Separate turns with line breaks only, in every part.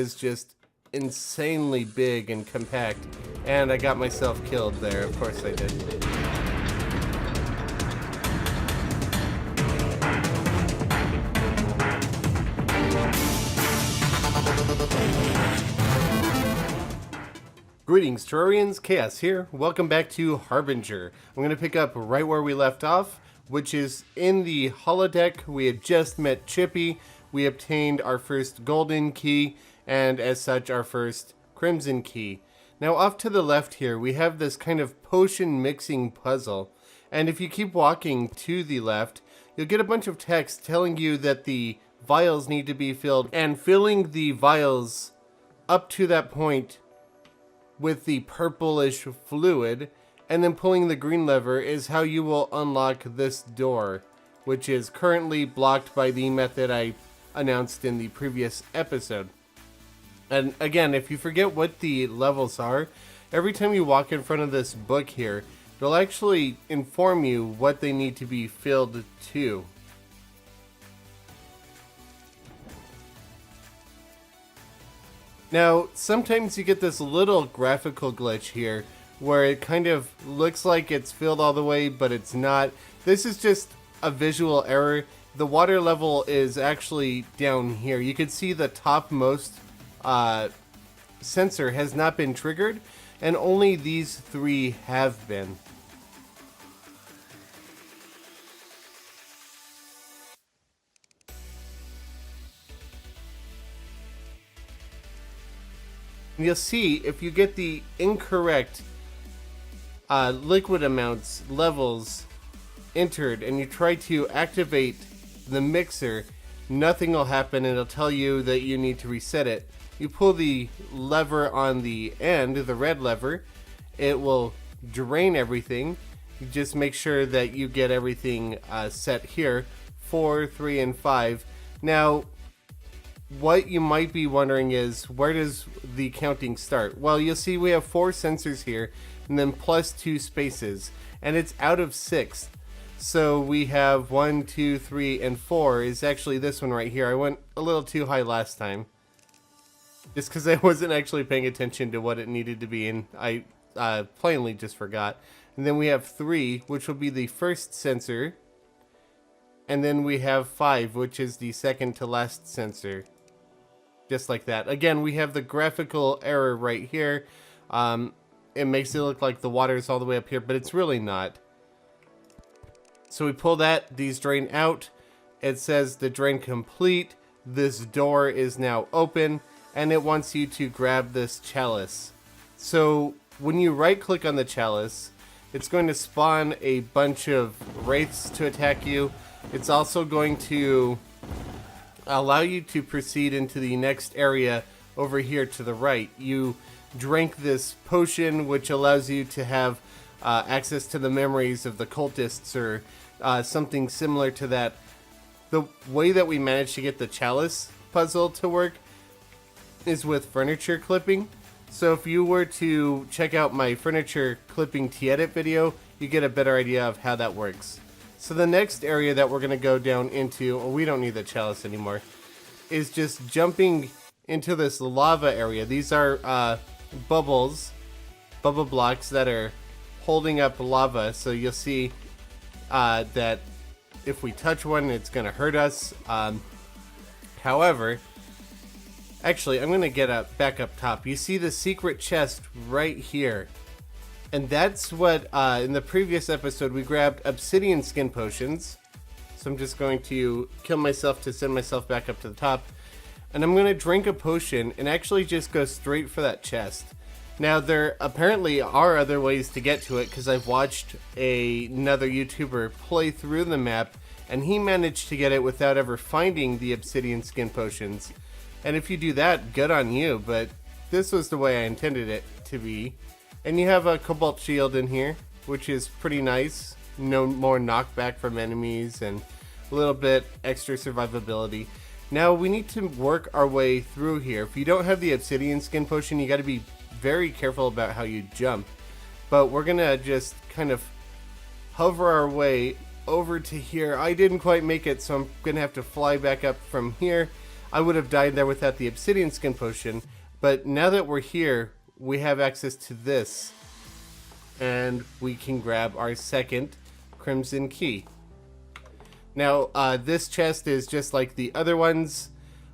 is just insanely big and compact, and I got myself killed there. Of course I did. Greetings Terrarians, Khaios here. Welcome back to Harbinger. I'm going to pick up right where we left off, which is in the holodeck. We had just met Chippy. We obtained our first golden key, and as such our first crimson key. Now off to the left here we have this kind of potion mixing puzzle, and if you keep walking to the left you'll get a bunch of text telling you that the vials need to be filled, and filling the vials up to that point with the purplish fluid and then pulling the green lever is how you will unlock this door, which is currently blocked by the method I announced in the previous episode. And again, if you forget what the levels are, every time you walk in front of this book here, it'll actually inform you what they need to be filled to. Now, sometimes you get this little graphical glitch here where it kind of looks like it's filled all the way, but it's not. This is just a visual error. The water level is actually down here. You can see the topmost sensor has not been triggered, and only these three have been. You'll see if you get the incorrect liquid amounts, levels entered, and you try to activate the mixer, nothing will happen, and it'll tell you that you need to reset it. You pull the lever on the end, the red lever, it will drain everything. You just make sure that you get everything set here, 4, 3, and 5. Now, what you might be wondering is, where does the counting start? Well, you'll see we have 4 sensors here, and then plus 2 spaces, and it's out of 6. So we have 1, 2, 3, and 4 is actually this one right here. I went a little too high last time, just because I wasn't actually paying attention to what it needed to be, and I plainly just forgot. And then we have 3, which will be the first sensor, and then we have 5, which is the second to last sensor. Just like that. Again, we have the graphical error right here. It makes it look like the water is all the way up here, but it's really not. So we pull that, these drain out. It says the drain complete. This door is now open, and it wants you to grab this chalice. So when you right click on the chalice, it's going to spawn a bunch of wraiths to attack you. It's also going to allow you to proceed into the next area over here to the right. You drink this potion, which allows you to have access to the memories of the cultists, or something similar to that. The way that we managed to get the chalice puzzle to work is with furniture clipping. So if you were to check out my furniture clipping T-edit video, you get a better idea of how that works. So the next area that we're going to go down into, we don't need the chalice anymore, is just jumping into this lava area. These are bubble blocks that are holding up lava. So you'll see that if we touch one, it's going to hurt us. However, actually, I'm going to get back up top. You see the secret chest right here. And that's what, in the previous episode, we grabbed obsidian skin potions. So I'm just going to kill myself to send myself back up to the top. And I'm going to drink a potion and actually just go straight for that chest. Now, there apparently are other ways to get to it, because I've watched another YouTuber play through the map, and he managed to get it without ever finding the obsidian skin potions. And if you do that, good on you, but this was the way I intended it to be. And you have a cobalt shield in here, which is pretty nice. No more knockback from enemies and a little bit extra survivability. Now we need to work our way through here. If you don't have the obsidian skin potion, you got to be very careful about how you jump. But we're gonna just kind of hover our way over to here. I didn't quite make it, so I'm gonna have to fly back up from here. I would have died there without the obsidian skin potion. But now that we're here, we have access to this. And we can grab our second crimson key. Now, this chest is just like the other ones,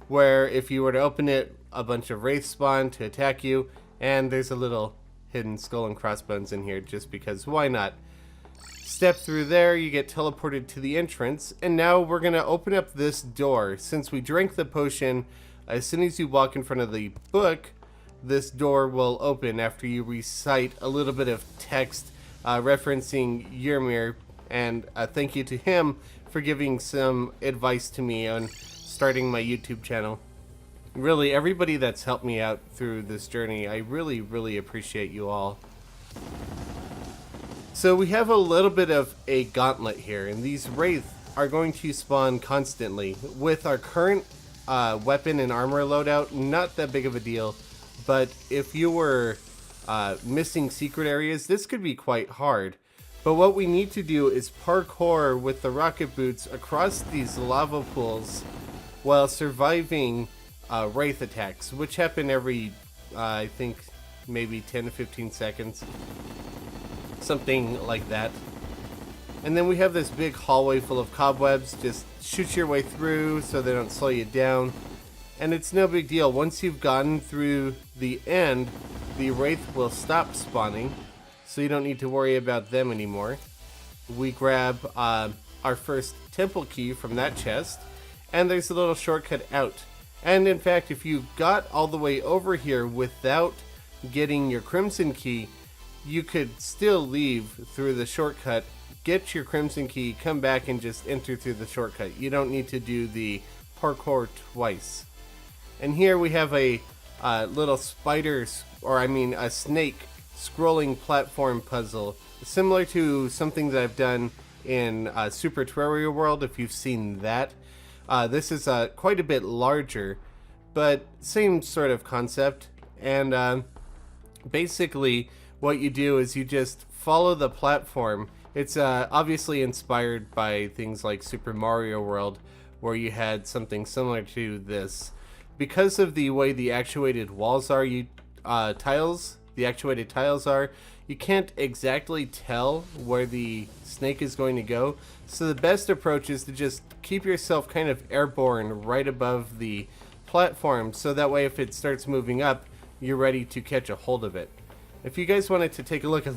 where if you were to open it, a bunch of wraiths spawn to attack you. And there's a little hidden skull and crossbones in here, just because why not? Step through there, you get teleported to the entrance, and now we're going to open up this door. Since we drank the potion, as soon as you walk in front of the book, this door will open after you recite a little bit of text referencing Ymir, and thank you to him for giving some advice to me on starting my YouTube channel. Really, everybody that's helped me out through this journey, I really, really appreciate you all. So we have a little bit of a gauntlet here, and these wraiths are going to spawn constantly. With our current weapon and armor loadout, not that big of a deal, but if you were missing secret areas, this could be quite hard. But what we need to do is parkour with the rocket boots across these lava pools while surviving wraith attacks, which happen every, I think, maybe 10 to 15 seconds. Something like that. And then we have this big hallway full of cobwebs. Just shoot your way through so they don't slow you down. And it's no big deal. Once you've gotten through the end, the wraith will stop spawning, so you don't need to worry about them anymore. We grab our first temple key from that chest, and there's a little shortcut out. And in fact, if you got all the way over here without getting your crimson key, you could still leave through the shortcut, get your crimson key, come back and just enter through the shortcut. You don't need to do the parkour twice. And here we have a little spider, or I mean a snake scrolling platform puzzle, similar to something that I've done in Super Terraria World, if you've seen that. This is quite a bit larger, but same sort of concept. And basically what you do is you just follow the platform. It's obviously inspired by things like Super Mario World, where you had something similar to this. Because of the way the actuated walls are, the actuated tiles are, you can't exactly tell where the snake is going to go. So the best approach is to just keep yourself kind of airborne right above the platform, so that way if it starts moving up, you're ready to catch a hold of it. If you guys wanted to take a look at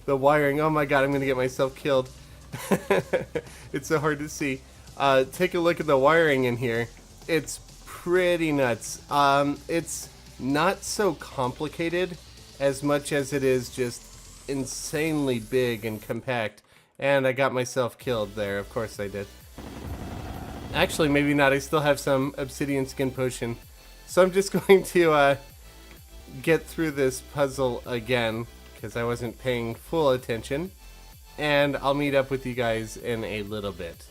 the wiring, oh my god, I'm going to get myself killed. It's so hard to see. Take a look at the wiring in here. It's pretty nuts. It's not so complicated as much as it is just insanely big and compact. And I got myself killed there. Of course I did. Actually, maybe not. I still have some obsidian skin potion. So I'm just going to get through this puzzle again, because I wasn't paying full attention. And I'll meet up with you guys in a little bit.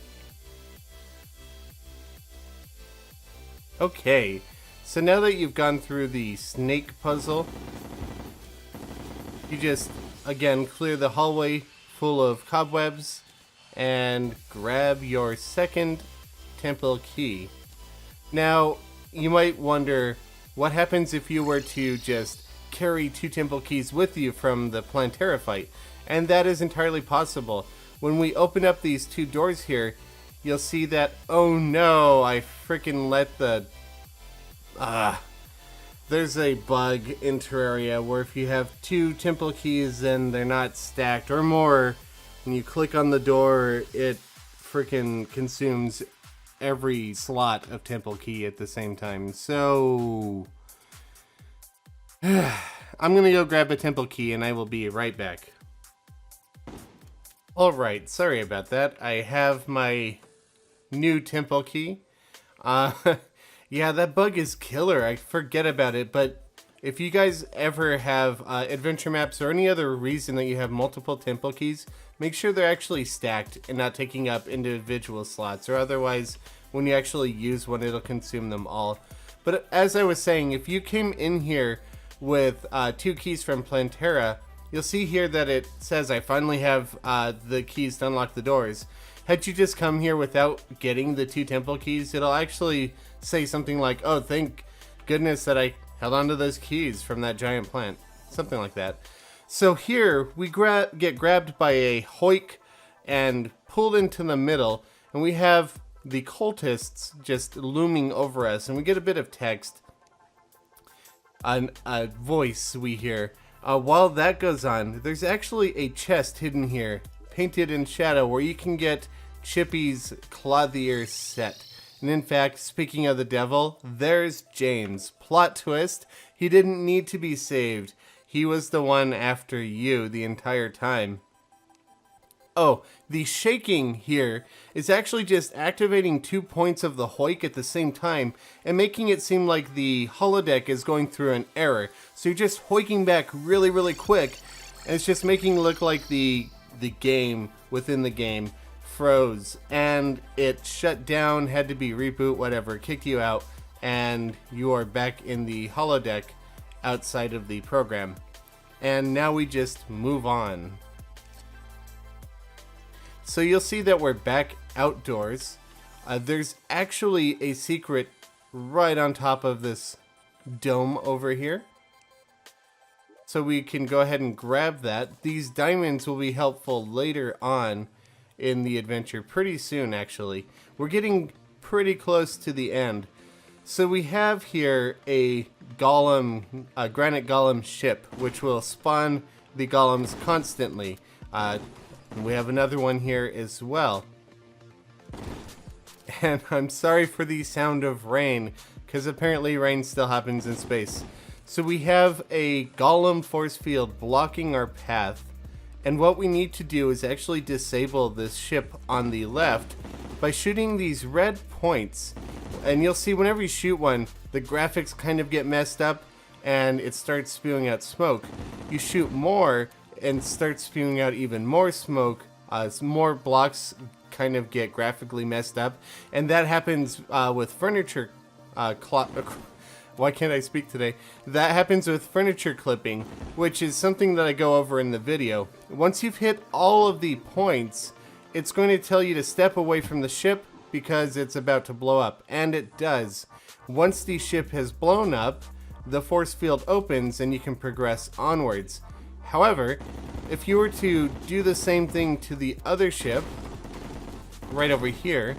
Okay, so now that you've gone through the snake puzzle, you just, again, clear the hallway full of cobwebs and grab your second temple key. Now, you might wonder, what happens if you were to just carry 2 temple keys with you from the Plantera fight? And that is entirely possible. When we open up these 2 doors here, you'll see that, oh no, I freaking let the... there's a bug in Terraria where if you have 2 temple keys and they're not stacked or more, and you click on the door, it freaking consumes every slot of temple key at the same time. So I'm gonna go grab a temple key and I will be right back. Alright, sorry about that. I have my new temple key. Yeah, that bug is killer. I forget about it, but if you guys ever have adventure maps or any other reason that you have multiple temple keys, make sure they're actually stacked and not taking up individual slots, or otherwise when you actually use one, it'll consume them all. But as I was saying, if you came in here with 2 keys from Plantera, you'll see here that it says I finally have the keys to unlock the doors. Had you just come here without getting the 2 temple keys, it'll actually say something like, oh, thank goodness that I held onto those keys from that giant plant. Something like that. So here we get grabbed by a hoik and pulled into the middle, and we have the cultists just looming over us, and we get a bit of text, a voice we hear. While that goes on, there's actually a chest hidden here, painted in shadow, where you can get Chippy's clothier set. And in fact, speaking of the devil, there's James. Plot twist, he didn't need to be saved. He was the one after you the entire time. Oh, the shaking here is actually just activating 2 points of the hoik at the same time and making it seem like the holodeck is going through an error. So you're just hoiking back really, really quick, and it's just making it look like the game within the game froze, and it shut down, had to be reboot, whatever, kicked you out, and you are back in the holodeck outside of the program. And now we just move on. So you'll see that we're back outdoors. There's actually a secret right on top of this dome over here. So we can go ahead and grab that. These diamonds will be helpful later on in the adventure, pretty soon actually. We're getting pretty close to the end. So we have here a golem, a granite golem ship, which will spawn the golems constantly. We have another one here as well. And I'm sorry for the sound of rain, because apparently rain still happens in space. So we have a golem force field blocking our path. And what we need to do is actually disable this ship on the left by shooting these red points. And you'll see whenever you shoot one, the graphics kind of get messed up and it starts spewing out smoke. You shoot more and start spewing out even more smoke. More blocks kind of get graphically messed up. And that happens with furniture why can't I speak today? That happens with furniture clipping, which is something that I go over in the video. Once you've hit all of the points, it's going to tell you to step away from the ship because it's about to blow up, and it does. Once the ship has blown up, the force field opens and you can progress onwards. However, if you were to do the same thing to the other ship, right over here,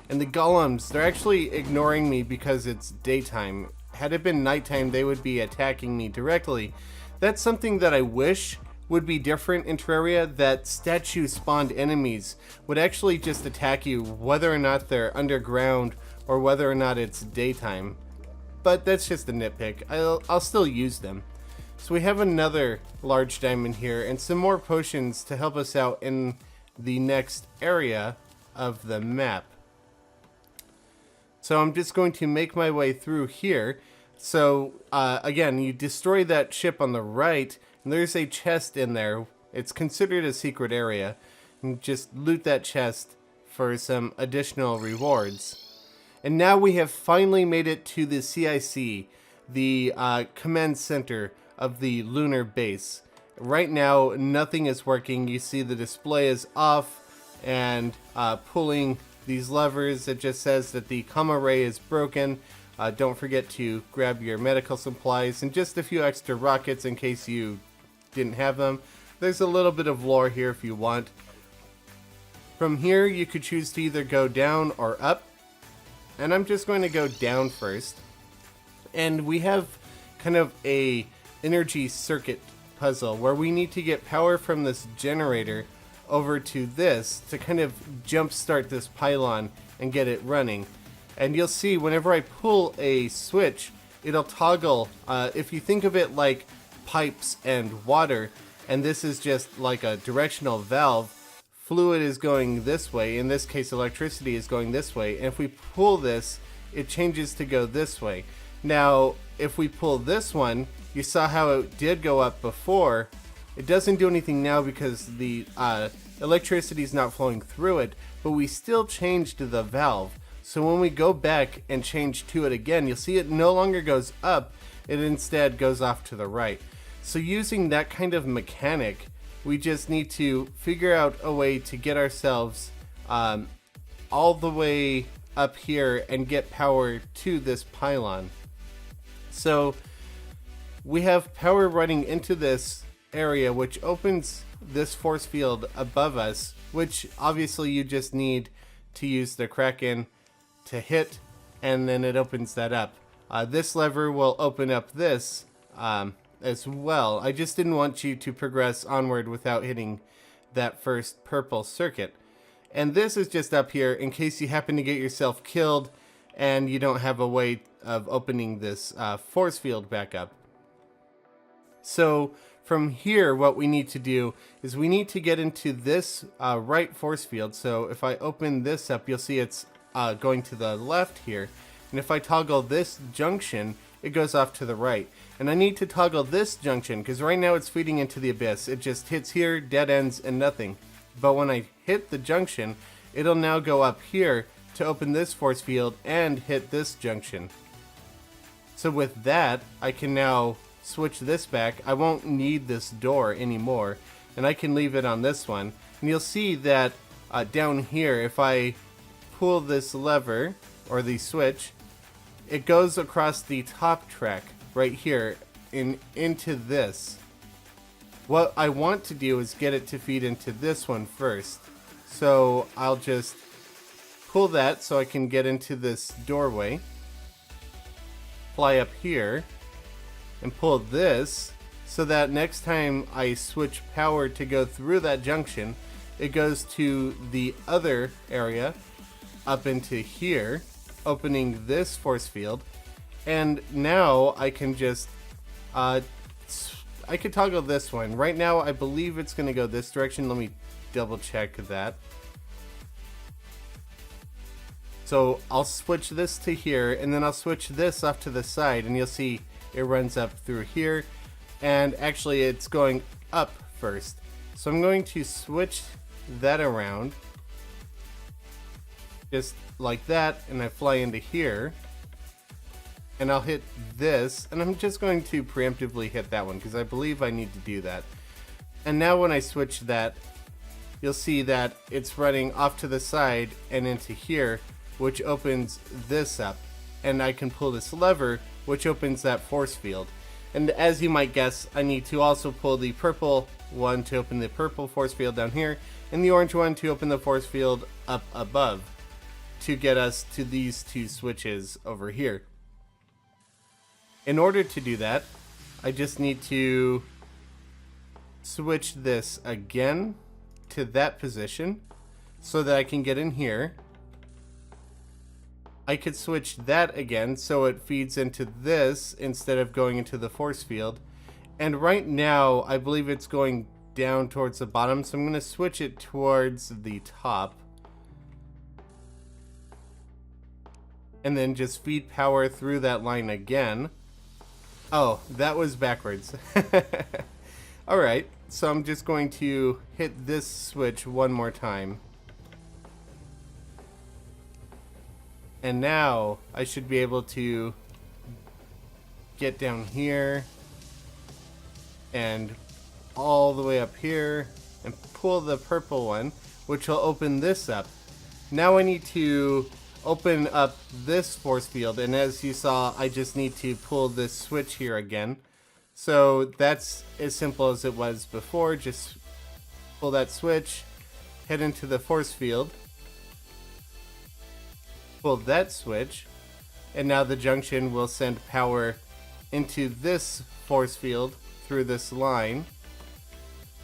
and the golems, they're actually ignoring me because it's daytime. Had it been nighttime, they would be attacking me directly. That's something that I wish would be different in Terraria, that statue spawned enemies would actually just attack you whether or not they're underground or whether or not it's daytime. But that's just a nitpick. I'll still use them. So we have another large diamond here and some more potions to help us out in the next area of the map. So I'm just going to make my way through here. So again, you destroy that ship on the right, and there's a chest in there. It's considered a secret area. And just loot that chest for some additional rewards. And now we have finally made it to the CIC, the command center of the lunar base. Right now, nothing is working. You see the display is off, and pulling these levers, it just says that the comma ray is broken. Don't forget to grab your medical supplies and just a few extra rockets in case you didn't have them. There's a little bit of lore here if you want. From here, you could choose to either go down or up. And I'm just going to go down first. And we have kind of a energy circuit puzzle where we need to get power from this generator over to this to kind of jumpstart this pylon and get it running. And you'll see whenever I pull a switch, it'll toggle. If you think of it like pipes and water, and this is just like a directional valve, fluid is going this way. In this case, electricity is going this way. And if we pull this, it changes to go this way. Now, if we pull this one, you saw how it did go up before. It doesn't do anything now because the electricity is not flowing through it, but we still changed the valve. So when we go back and change to it again, you'll see it no longer goes up, it instead goes off to the right. So using that kind of mechanic, we just need to figure out a way to get ourselves all the way up here and get power to this pylon. So we have power running into this area, which opens this force field above us, which obviously you just need to use the Kraken to hit, and then it opens that up. This lever will open up this as well. I just didn't want you to progress onward without hitting that first purple circuit. And this is just up here in case you happen to get yourself killed and you don't have a way of opening this force field back up. So from here, what we need to do is we need to get into this right force field. So if I open this up, you'll see it's going to the left here. And if I toggle this junction, it goes off to the right. And I need to toggle this junction because right now it's feeding into the abyss. It just hits here, dead ends, and nothing. But when I hit the junction, it'll now go up here to open this force field and hit this junction. So with that, I can now switch this back. I won't need this door anymore, and I can leave it on this one. And you'll see that down here, if I pull this lever or the switch, it goes across the top track right here into this. What I want to do is get it to feed into this one first. So I'll just pull that so I can get into this doorway, fly up here, and pull this so that next time I switch power to go through that junction, it goes to the other area up into here, opening this force field. And now I can just I could toggle this one. Right now I believe it's going to go this direction. Let me double check that. So I'll switch this to here, and then I'll switch this off to the side, and you'll see it runs up through here, and actually it's going up first. So I'm going to switch that around just like that, and I fly into here, and I'll hit this, and I'm just going to preemptively hit that one because I believe I need to do that. And now when I switch that, you'll see that it's running off to the side and into here, which opens this up, and I can pull this lever, which opens that force field. And as you might guess, I need to also pull the purple one to open the purple force field down here, and the orange one to open the force field up above, to get us to these two switches over here. In order to do that, I just need to switch this again to that position so that I can get in here. I could switch that again so it feeds into this instead of going into the force field. And right now, I believe it's going down towards the bottom, so I'm going to switch it towards the top. And then just feed power through that line again. Oh, that was backwards. Alright, so I'm just going to hit this switch one more time. And now I should be able to get down here and all the way up here and pull the purple one, which will open this up. Now I need to open up this force field, and as you saw, I just need to pull this switch here again. So that's as simple as it was before. Just pull that switch, head into the force field, pull that switch, and now the junction will send power into this force field through this line,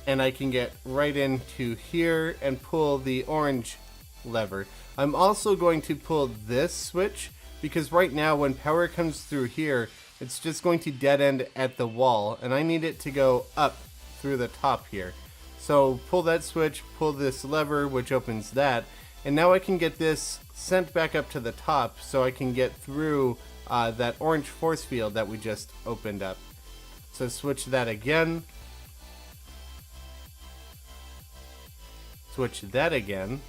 and I can get right into here and pull the orange lever. I'm also going to pull this switch because right now when power comes through here, it's just going to dead end at the wall, and I need it to go up through the top here. So pull that switch, pull this lever, which opens that, and now I can get this sent back up to the top so I can get through that orange force field that we just opened up. So switch that again. Switch that again.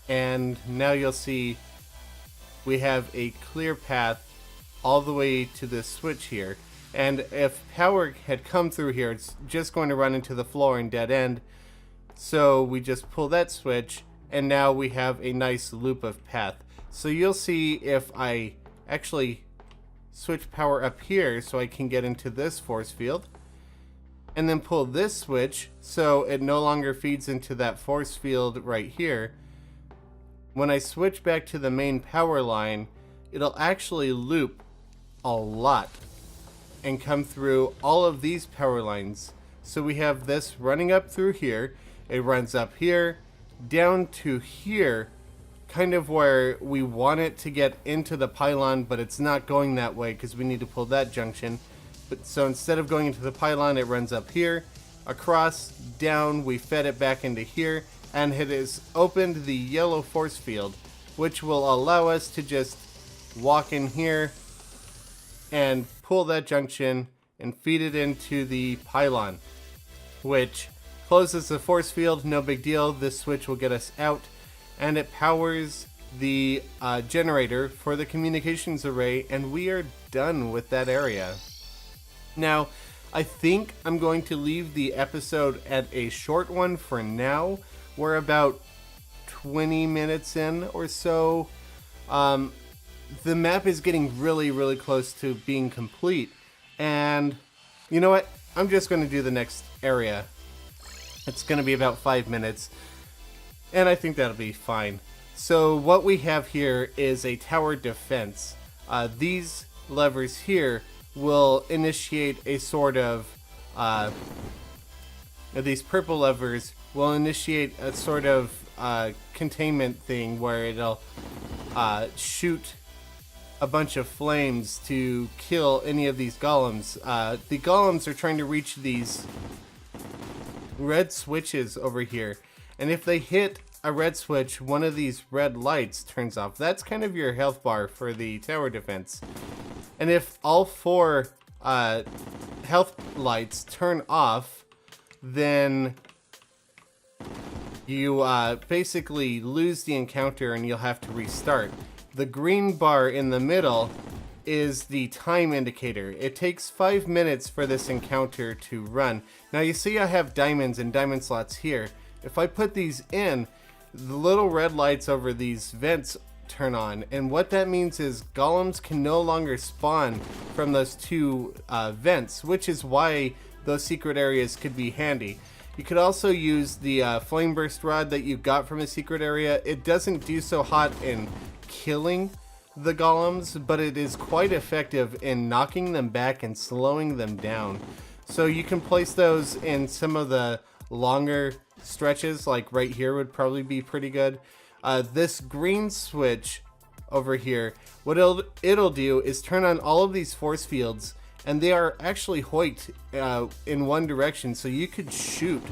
And now you'll see we have a clear path all the way to this switch here. And if power had come through here, it's just going to run into the floor and dead end. So we just pull that switch, and now we have a nice loop of path. So you'll see if I actually switch power up here so I can get into this force field, and then pull this switch so it no longer feeds into that force field right here. When I switch back to the main power line, it'll actually loop a lot and come through all of these power lines. So we have this running up through here, it runs up here, down to here, kind of where we want it to get into the pylon, but it's not going that way because we need to pull that junction. But so instead of going into the pylon, it runs up here, across, down, we fed it back into here, and it has opened the yellow force field, which will allow us to just walk in here and pull that junction and feed it into the pylon, which closes the force field. No big deal, this switch will get us out, and it powers the generator for the communications array, and we are done with that area. Now, I think I'm going to leave the episode at a short one for now. We're about 20 minutes in or so. The map is getting really close to being complete, and you know what? I'm just going to do the next area. It's going to be about 5 minutes, and I think that'll be fine. So what we have here is a tower defense. These levers here will initiate a sort of these purple levers will initiate a sort of containment thing where it'll shoot a bunch of flames to kill any of these golems. The golems are trying to reach these red switches over here, and if they hit a red switch, one of these red lights turns off. That's kind of your health bar for the tower defense. And if all 4 health lights turn off, then you basically lose the encounter and you'll have to restart. The green bar in the middle is the time indicator. It takes 5 minutes for this encounter to run. Now you see I have diamonds and diamond slots here. If I put these in, the little red lights over these vents turn on, and what that means is golems can no longer spawn from those 2 vents, which is why those secret areas could be handy. You could also use the flame burst rod that you got from a secret area. It doesn't do so hot in killing the golems, but it is quite effective in knocking them back and slowing them down. So you can place those in some of the longer stretches, like right here would probably be pretty good. This green switch over here, what it'll do is turn on all of these force fields, and they are actually hoiked in one direction, so you could shoot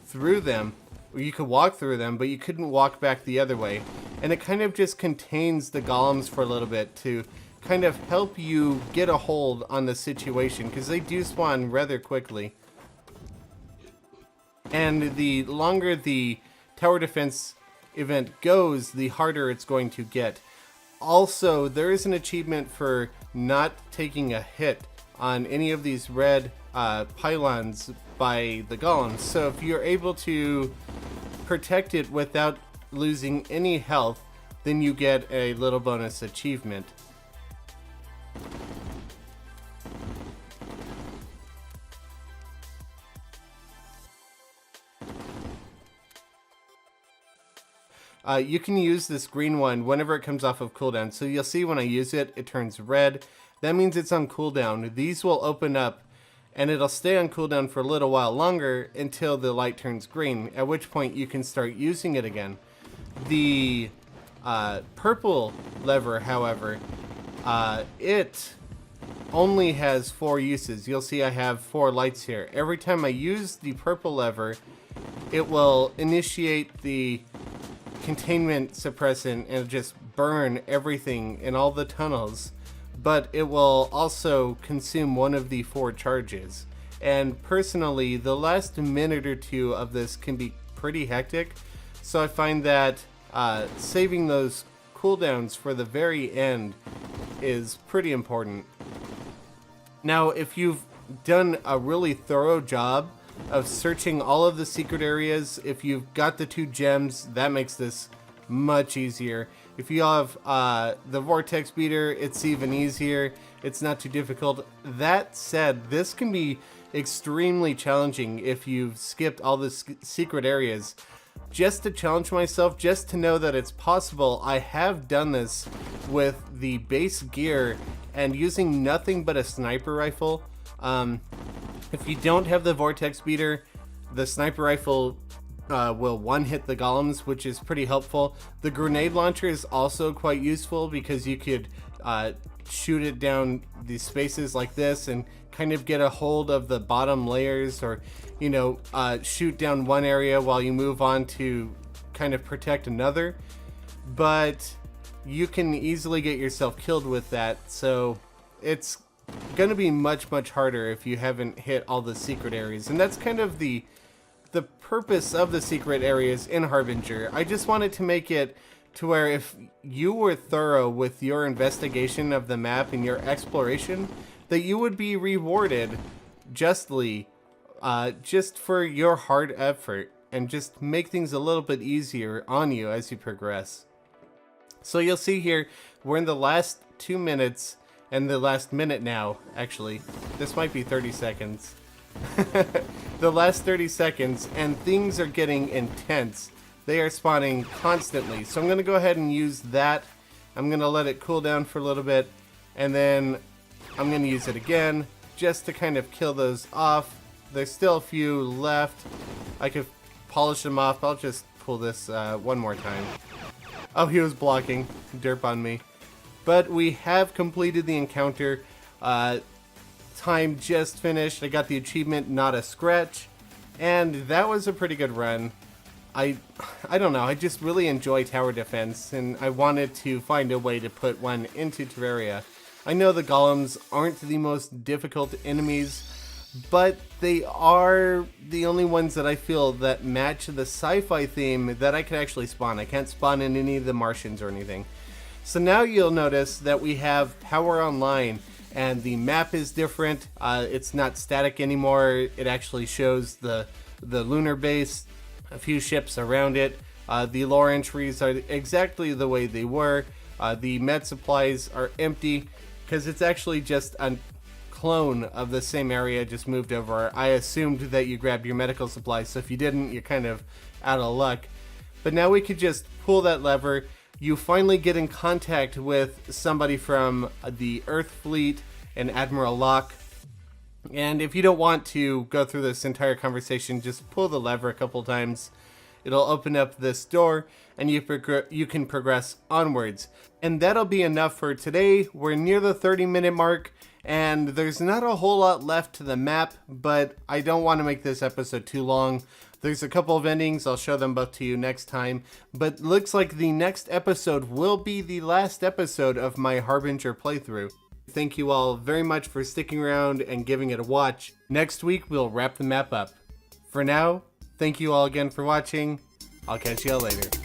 through them, or you could walk through them, but you couldn't walk back the other way. And it kind of just contains the golems for a little bit to kind of help you get a hold on the situation, because they do spawn rather quickly. And the longer the tower defense event goes, the harder it's going to get. Also, there is an achievement for not taking a hit on any of these red pylons by the golems. So if you're able to protect it without losing any health, then you get a little bonus achievement. You can use this green one whenever it comes off of cooldown. So you'll see when I use it, it turns red. That means it's on cooldown. These will open up and it'll stay on cooldown for a little while longer until the light turns green, at which point you can start using it again. The purple lever, however, it only has 4 uses. You'll see I have 4 lights here. Every time I use the purple lever, it will initiate the containment suppressant and just burn everything in all the tunnels, but it will also consume one of the 4 charges. And personally, the last minute or 2 of this can be pretty hectic, so I find that saving those cooldowns for the very end is pretty important. Now, if you've done a really thorough job of searching all of the secret areas. If you've got the 2 gems, that makes this much easier. If you have the vortex beater, it's even easier. It's not too difficult. That said, this can be extremely challenging if you've skipped all the secret areas. Just to challenge myself, just to know that it's possible, I have done this with the base gear and using nothing but a sniper rifle. If you don't have the vortex beater, the sniper rifle will one-hit the golems, which is pretty helpful. The grenade launcher is also quite useful because you could shoot it down these spaces like this and kind of get a hold of the bottom layers, or you know, shoot down one area while you move on to kind of protect another. But you can easily get yourself killed with that, so it's gonna be much harder if you haven't hit all the secret areas. And that's kind of the purpose of the secret areas in Harbinger. I just wanted to make it to where if you were thorough with your investigation of the map and your exploration, that you would be rewarded justly, just for your hard effort, and just make things a little bit easier on you as you progress. So you'll see here, we're in the last 2 minutes, and the last minute now, actually. This might be 30 seconds. The last 30 seconds, and things are getting intense. They are spawning constantly. So I'm going to go ahead and use that. I'm going to let it cool down for a little bit, and then I'm going to use it again just to kind of kill those off. There's still a few left. I could polish them off. I'll just pull this one more time. Oh, he was blocking. Derp on me. But we have completed the encounter. Time just finished. I got the achievement, not a scratch. And that was a pretty good run. I don't know, I just really enjoy tower defense, and I wanted to find a way to put one into Terraria. I know the golems aren't the most difficult enemies, but they are the only ones that I feel that match the sci-fi theme that I could actually spawn. I can't spawn in any of the Martians or anything. So now you'll notice that we have power online, and the map is different. It's not static anymore. It actually shows the lunar base, a few ships around it. The lore entries are exactly the way they were. The med supplies are empty because it's actually just a clone of the same area just moved over. I assumed that you grabbed your medical supplies, so if you didn't, you're kind of out of luck. But now we could just pull that lever. You finally get in contact with somebody from the Earth Fleet and Admiral Locke. And if you don't want to go through this entire conversation, just pull the lever a couple times. It'll open up this door, and you can progress onwards. And that'll be enough for today. We're near the 30-minute mark, and there's not a whole lot left to the map, but I don't want to make this episode too long. There's a couple of endings. I'll show them both to you next time. But looks like the next episode will be the last episode of my Harbinger playthrough. Thank you all very much for sticking around and giving it a watch. Next week, we'll wrap the map up. For now, thank you all again for watching. I'll catch you all later.